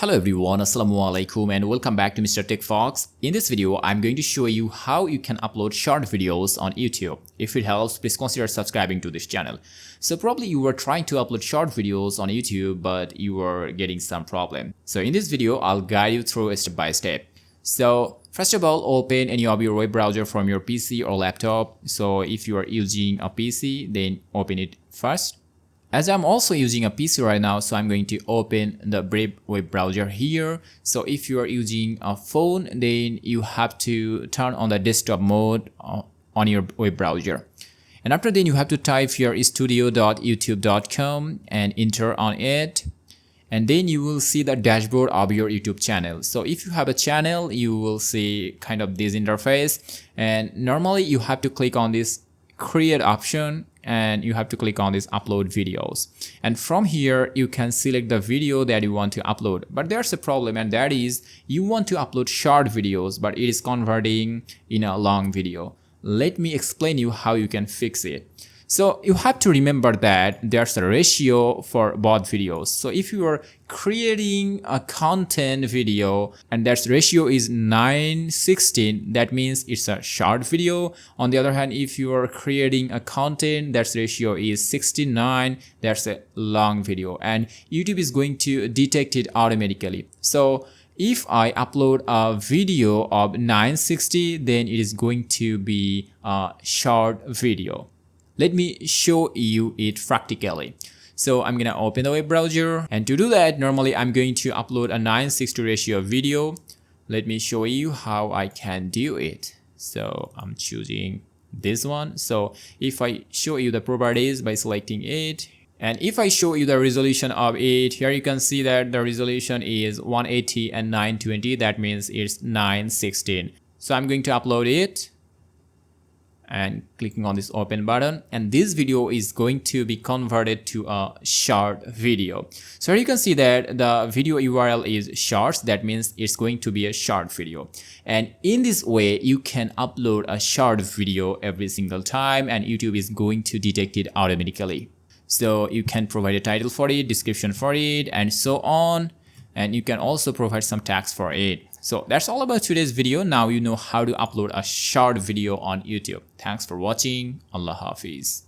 Hello everyone, Assalamualaikum and welcome back to Mr. TECHFOX. In this video, I'm going to show you how you can upload short videos on YouTube. If it helps, please consider subscribing to this channel. So probably you were trying to upload short videos on YouTube, but you were getting some problem. So in this video, I'll guide you through step by step. So first of all, open any of your web browser from your PC or laptop. So if you are using a PC, then open it first. As I'm also using a PC right now, so I'm going to open the Brave web browser here. So if you are using a phone, then you have to turn on the desktop mode on your web browser. And after then you have to type here studio.youtube.com and enter on it. And then you will see the dashboard of your YouTube channel. So if you have a channel, you will see kind of this interface. And normally you have to click on this create option and you have to click on this upload videos, and from here you can select the video that you want to upload. But there's a problem, and that is you want to upload short videos but it is converting in a long video. Let me explain you how you can fix it. So you have to remember that there's a ratio for both videos. So if you are creating a content video and that ratio is 9:16, that means it's a short video. On the other hand, if you are creating a content that ratio is 69, that's a long video, and YouTube is going to detect it automatically. So if I upload a video of 9:60, then it is going to be a short video. Let me show you it practically. So I'm gonna open the web browser, and to do that, normally I'm going to upload a 9:60 ratio video. Let me show you how I can do it. So I'm choosing this one. So if I show you the properties by selecting it, and if I show you the resolution of it, here you can see that the resolution is 180 and 920. That means it's 9:16. So I'm going to upload it and clicking on this open button, and this video is going to be converted to a short video. So you can see that the video URL is shorts. That means it's going to be a short video, and in this way you can upload a short video every single time and YouTube is going to detect it automatically. So you can provide a title for it, description for it, and so on, and you can also provide some tags for it. So that's all about today's video. Now you know how to upload a short video on YouTube. Thanks for watching. Allah Hafiz.